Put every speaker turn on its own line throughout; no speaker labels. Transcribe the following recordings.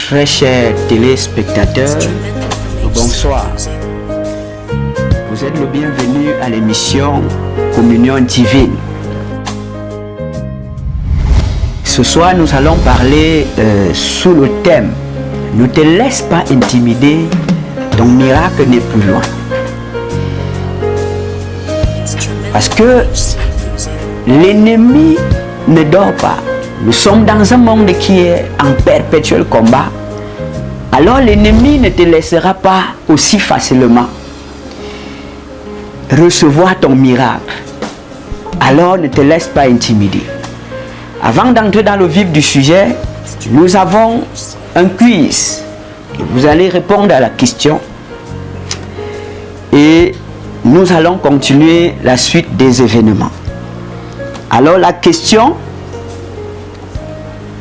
Très chers téléspectateurs, bonsoir. Vous êtes le bienvenu à l'émission Communion Divine. Ce soir, nous allons parler sous le thème « Ne te laisse pas intimider, ton miracle n'est plus loin ». Parce que l'ennemi ne dort pas. Nous sommes dans un monde qui est en perpétuel combat. Alors l'ennemi ne te laissera pas aussi facilement recevoir ton miracle. Alors ne te laisse pas intimider. Avant d'entrer dans le vif du sujet, nous avons un quiz. Vous allez répondre à la question. Et nous allons continuer la suite des événements. Alors la question,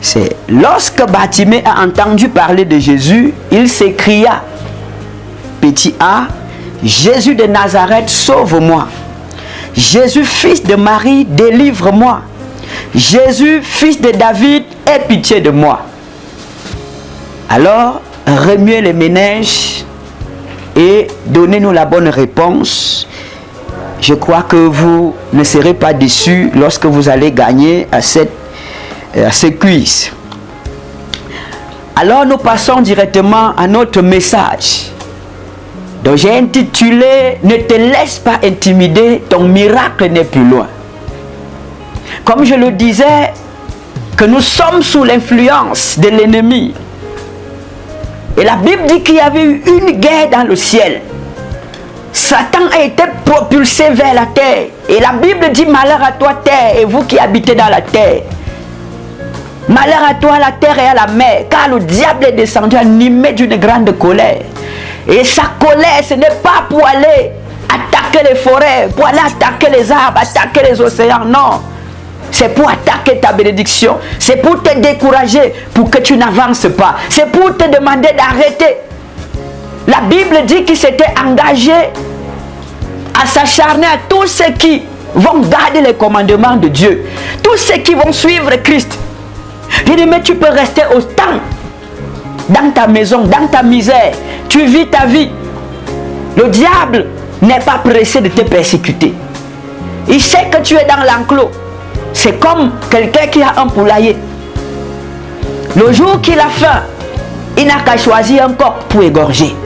c'est lorsque Bartimée a entendu parler de Jésus, il s'écria, petit a, Jésus de Nazareth, sauve-moi. Jésus, fils de Marie, délivre-moi. Jésus, fils de David, aie pitié de moi. Alors, remuez les méninges et donnez-nous la bonne réponse. Je crois que vous ne serez pas déçus lorsque vous allez gagner à ce quiz. Alors nous passons directement à notre message. Donc j'ai intitulé « Ne te laisse pas intimider, ton miracle n'est plus loin ». Comme je le disais, que nous sommes sous l'influence de l'ennemi. Et la Bible dit qu'il y avait eu une guerre dans le ciel. Satan a été propulsé vers la terre. Et la Bible dit « Malheur à toi terre, et vous qui habitez dans la terre ». Malheur à toi la terre et à la mer, car le diable est descendu animé d'une grande colère. Et sa colère, ce n'est pas pour aller attaquer les forêts, pour aller attaquer les arbres, attaquer les océans, non. C'est pour attaquer ta bénédiction. C'est pour te décourager, pour que tu n'avances pas. C'est pour te demander d'arrêter. La Bible dit qu'il s'était engagé à s'acharner à tous ceux qui vont garder les commandements de Dieu. Tous ceux qui vont suivre Christ. Il dit, mais tu peux rester autant dans ta maison, dans ta misère. Tu vis ta vie. Le diable n'est pas pressé de te persécuter. Il sait que tu es dans l'enclos. C'est comme quelqu'un qui a un poulailler. Le jour qu'il a faim, il n'a qu'à choisir un coq pour égorger.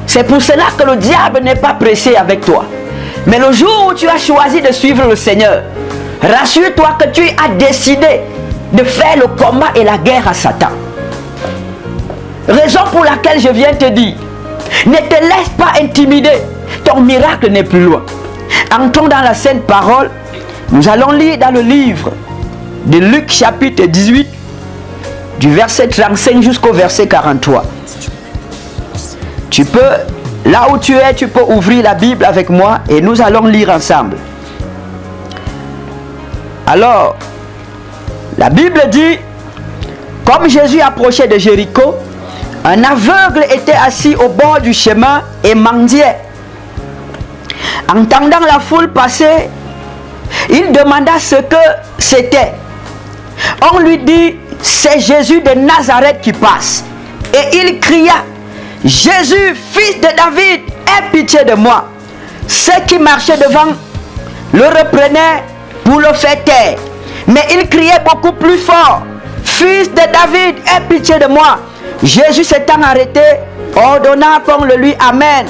C'est pour cela que le diable n'est pas pressé avec toi. Mais le jour où tu as choisi de suivre le Seigneur, rassure-toi que tu as décidé de faire le combat et la guerre à Satan. Raison pour laquelle je viens te dire, ne te laisse pas intimider, ton miracle n'est plus loin. Entrons dans la sainte parole. Nous allons lire dans le livre de Luc chapitre 18, du verset 35 jusqu'au verset 43. Tu peux, là où tu es, tu peux ouvrir la Bible avec moi et nous allons lire ensemble. Alors, la Bible dit, comme Jésus approchait de Jéricho, un aveugle était assis au bord du chemin et mendiait. Entendant la foule passer, il demanda ce que c'était. On lui dit, c'est Jésus de Nazareth qui passe. Et il cria, Jésus, fils de David, aie pitié de moi. Ceux qui marchaient devant le reprenaient pour le faire taire. Mais il criait beaucoup plus fort, fils de David, aie pitié de moi. Jésus s'étant arrêté, ordonna qu'on le lui amène.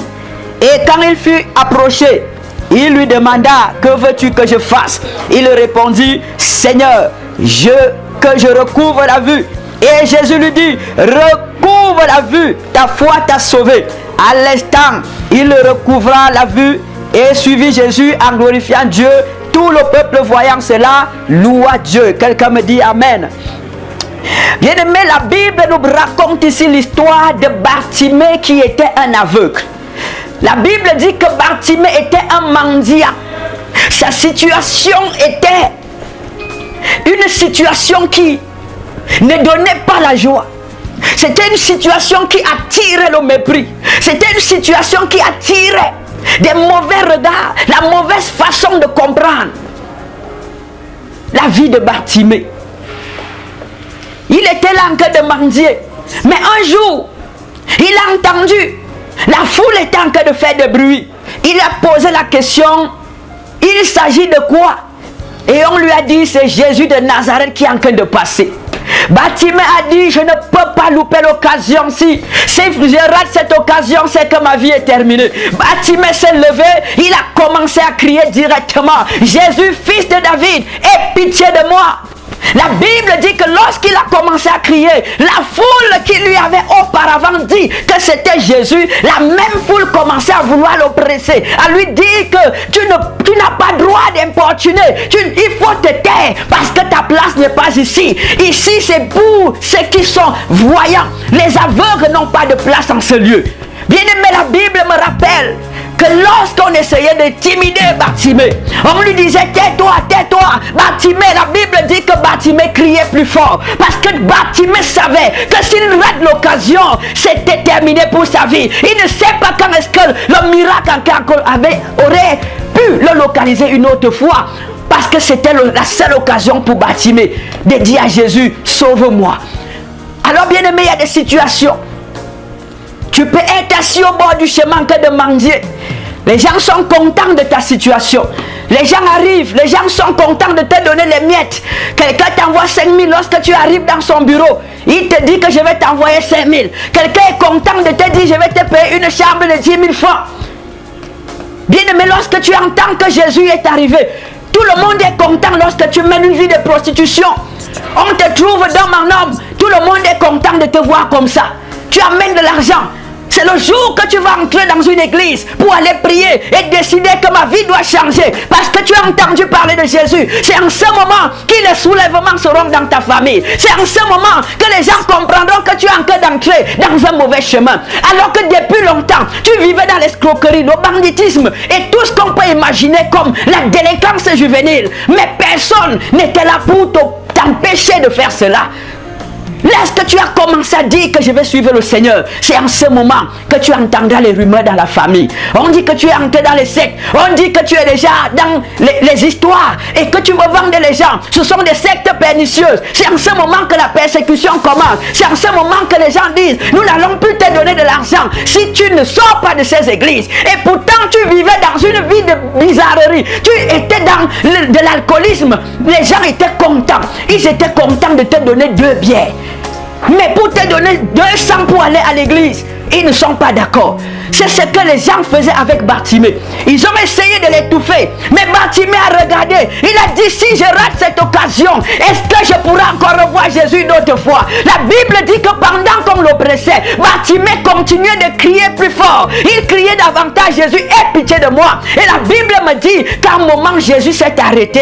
Et quand il fut approché, il lui demanda, que veux-tu que je fasse? Il répondit, Seigneur, que je recouvre la vue. Et Jésus lui dit, recouvre la vue, ta foi t'a sauvé. À l'instant, il recouvra la vue et suivit Jésus en glorifiant Dieu. Tout le peuple voyant cela, loua Dieu. Quelqu'un me dit Amen. Bien-aimé, la Bible nous raconte ici l'histoire de Bartimée qui était un aveugle. La Bible dit que Bartimée était un mendiant. Sa situation était une situation qui ne donnait pas la joie. C'était une situation qui attirait le mépris. C'était une situation qui attirait des mauvais regards, la mauvaise façon de comprendre la vie de Bartimée. Il était là en train de mendier. Mais un jour, il a entendu, la foule était en train de faire du bruit. Il a posé la question, il s'agit de quoi? Et on lui a dit, c'est Jésus de Nazareth qui est en train de passer. Bartimée a dit, je ne peux pas louper l'occasion. Si je rate cette occasion, c'est que ma vie est terminée. Bartimée s'est levé, il a commencé à crier directement, Jésus, fils de David, aie pitié de moi. La Bible dit que lorsqu'il a commencé à crier, la foule qui lui avait auparavant dit que c'était Jésus, la même foule commençait à vouloir l'oppresser, à lui dire que tu n'as pas droit d'importuner, il faut te taire parce que ta place n'est pas ici. Ici c'est pour ceux qui sont voyants. Les aveugles n'ont pas de place en ce lieu. Bien aimé, la Bible me rappelle que lorsqu'on essayait d'intimider Bartimée, on lui disait tais-toi, tais-toi. Bartimée, la Bible dit que Bartimée criait plus fort parce que Bartimée savait que s'il rate l'occasion, c'était terminé pour sa vie. Il ne sait pas quand est-ce que le miracle aurait pu le localiser une autre fois, parce que c'était la seule occasion pour Bartimée de dire à Jésus, sauve-moi. Alors bien aimé, il y a des situations. Tu peux être assis au bord du chemin que de mendier. Les gens sont contents de ta situation. Les gens arrivent, les gens sont contents de te donner les miettes. Quelqu'un t'envoie 5 000 lorsque tu arrives dans son bureau. Il te dit que je vais t'envoyer 5 000. Quelqu'un est content de te dire je vais te payer une chambre de 10 000 francs. Bien aimé, lorsque tu entends que Jésus est arrivé, tout le monde est content lorsque tu mènes une vie de prostitution. On te trouve d'homme en homme. Tout le monde est content de te voir comme ça. Tu amènes de l'argent. C'est le jour que tu vas entrer dans une église pour aller prier et décider que ma vie doit changer parce que tu as entendu parler de Jésus. C'est en ce moment que les soulèvements seront dans ta famille. C'est en ce moment que les gens comprendront que tu es en train d'entrer dans un mauvais chemin. Alors que depuis longtemps, tu vivais dans l'escroquerie, le banditisme et tout ce qu'on peut imaginer comme la délinquance juvénile. Mais personne n'était là pour t'empêcher de faire cela. Lorsque tu as commencé à dire que je vais suivre le Seigneur, c'est en ce moment que tu entendras les rumeurs dans la famille. On dit que tu es entré dans les sectes. On dit que tu es déjà dans les histoires et que tu veux vendre les gens. Ce sont des sectes pernicieuses. C'est en ce moment que la persécution commence. C'est en ce moment que les gens disent, nous n'allons plus te donner de l'argent si tu ne sors pas de ces églises. Et pourtant tu vivais dans une vie de bizarrerie. Tu étais dans de l'alcoolisme. Les gens étaient contents. Ils étaient contents de te donner 2 bières. Mais pour te donner 200 pour aller à l'église, ils ne sont pas d'accord. C'est ce que les gens faisaient avec Bartimée. Ils ont essayé de l'étouffer. Mais Bartimée a regardé. Il a dit, si je rate cette occasion, est-ce que je pourrai encore revoir Jésus une autre fois? La Bible dit que pendant qu'on l'oppressait, Bartimée continuait de crier plus fort. Il criait davantage, Jésus, aie pitié de moi. Et la Bible me dit qu'à un moment, Jésus s'est arrêté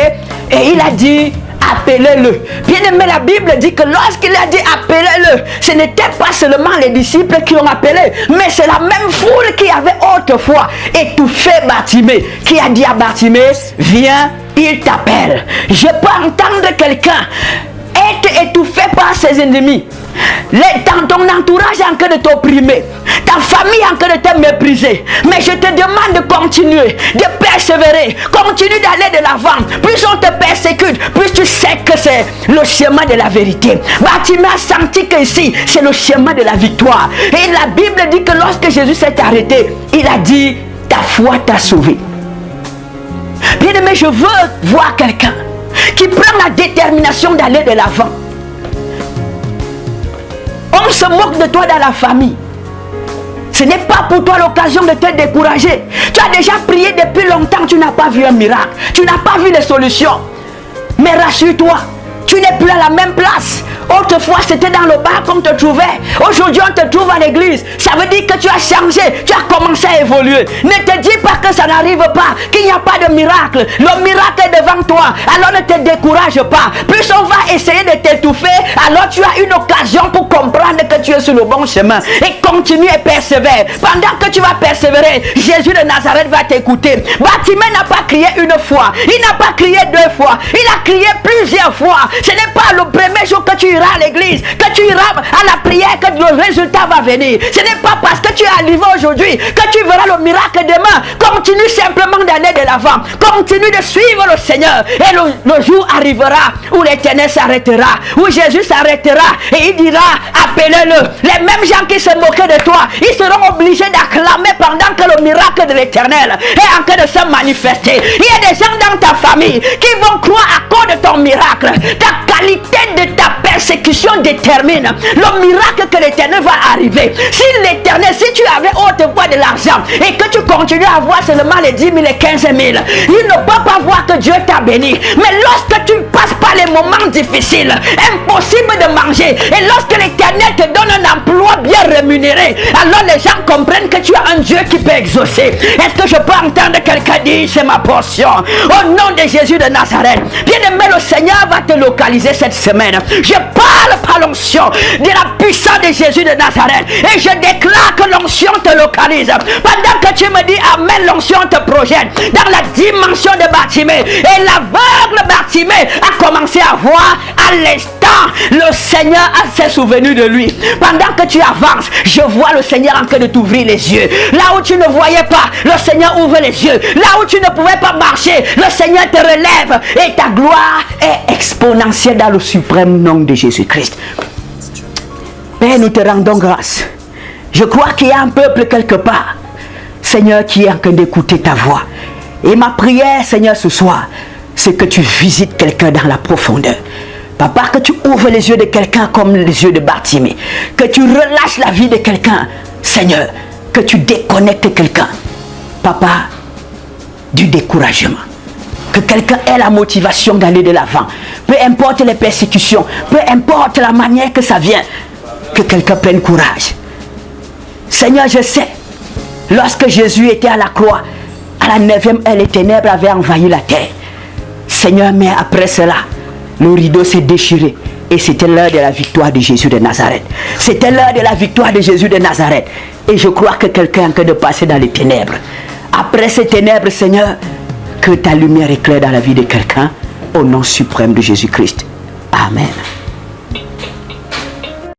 et il a dit, appelez-le. Bien aimé, la Bible dit que lorsqu'il a dit appelez-le, ce n'était pas seulement les disciples qui ont appelé, mais c'est la même foule qui avait autrefois étouffé Bartimée, qui a dit à Bartimée, viens, il t'appelle. Je peux entendre quelqu'un être étouffé par ses ennemis. Ton entourage est en train de t'opprimer, ta famille est en train de te mépriser, mais je te demande de continuer, de persévérer, continue d'aller de l'avant. Plus on te persécute, plus tu sais que c'est le chemin de la vérité. Bartimée a senti que ici c'est le chemin de la victoire. Et la Bible dit que lorsque Jésus s'est arrêté, il a dit, ta foi t'a sauvé. Bien aimé, je veux voir quelqu'un qui prend la détermination d'aller de l'avant. On se moque de toi dans la famille. Ce n'est pas pour toi l'occasion de te décourager. Tu as déjà prié depuis longtemps, tu n'as pas vu un miracle. Tu n'as pas vu les solutions. Mais rassure-toi, tu n'es plus à la même place. Autrefois, c'était dans le bar qu'on te trouvait. Aujourd'hui, on te trouve à l'église. Ça veut dire que tu as changé. Tu as commencé à évoluer. Ne te dis pas que ça n'arrive pas, qu'il n'y a pas de miracle. Le miracle est devant toi. Alors ne te décourage pas. Plus on va essayer de t'étouffer, alors tu as une occasion pour comprendre que tu es sur le bon chemin. Et continue et persévère. Pendant que tu vas persévérer, Jésus de Nazareth va t'écouter. Bartimée n'a pas crié une fois. Il n'a pas crié 2 fois. Il a crié plusieurs fois. Ce n'est pas le premier jour que tu iras à l'église, que tu iras à la prière, que le résultat va venir. Ce n'est pas parce que tu es arrivé aujourd'hui que tu verras le miracle demain. Continue simplement d'aller de l'avant. Continue de suivre le Seigneur. Et le jour arrivera où l'Éternel s'arrêtera, où Jésus s'arrêtera et il dira, appelez-le. Les mêmes gens qui se moquaient de toi, ils seront obligés d'acclamer pendant que le miracle de l'Éternel est en train de se manifester. Il y a des gens dans ta famille qui vont croire à cause de ton miracle. Ta qualité de ta persécution détermine le miracle que l'Éternel va arriver. Si l'Éternel, si tu avais autrefois de l'argent et que tu continues à avoir seulement les 10 000 et 15 000, il ne peut pas voir que Dieu t'a béni. Mais lorsque tu passes par les moments difficiles, impossible de manger, et lorsque l'Éternel te donne un emploi bien rémunéré, alors les gens comprennent que tu as un Dieu qui peut exaucer. Est-ce que je peux entendre quelqu'un dire, c'est ma portion? Au nom de Jésus de Nazareth, bien-aimé, le Seigneur va te localiser cette semaine. Je parle par l'onction de la puissance de Jésus de Nazareth et je déclare que l'onction te localise. Pendant que tu me dis amen, l'onction te projette dans la dimension de Bartimée, et l'aveugle Bartimée a commencé à voir à l'instant. Le Seigneur s'est souvenu de lui. Pendant que tu avances, je vois le Seigneur en train de t'ouvrir les yeux. Là où tu ne voyais pas, le Seigneur ouvre les yeux. Là où tu ne pouvais pas marcher, le Seigneur te relève et ta gloire est exponentielle dans le suprême nom de Jésus-Christ. Père, nous te rendons grâce. Je crois qu'il y a un peuple quelque part, Seigneur, qui est en train d'écouter ta voix. Et ma prière, Seigneur, ce soir, c'est que tu visites quelqu'un dans la profondeur. Papa, que tu ouvres les yeux de quelqu'un comme les yeux de Bartimée. Que tu relâches la vie de quelqu'un, Seigneur. Que tu déconnectes quelqu'un, Papa, du découragement. Que quelqu'un ait la motivation d'aller de l'avant. Peu importe les persécutions, peu importe la manière que ça vient, que quelqu'un prenne courage. Seigneur, je sais, lorsque Jésus était à la croix, à la 9e heure, les ténèbres avaient envahi la terre. Seigneur, mais après cela, le rideau s'est déchiré et c'était l'heure de la victoire de Jésus de Nazareth. C'était l'heure de la victoire de Jésus de Nazareth. Et je crois que quelqu'un est en train de passer dans les ténèbres. Après ces ténèbres, Seigneur, que ta lumière éclaire dans la vie de quelqu'un, au nom suprême de Jésus-Christ. Amen.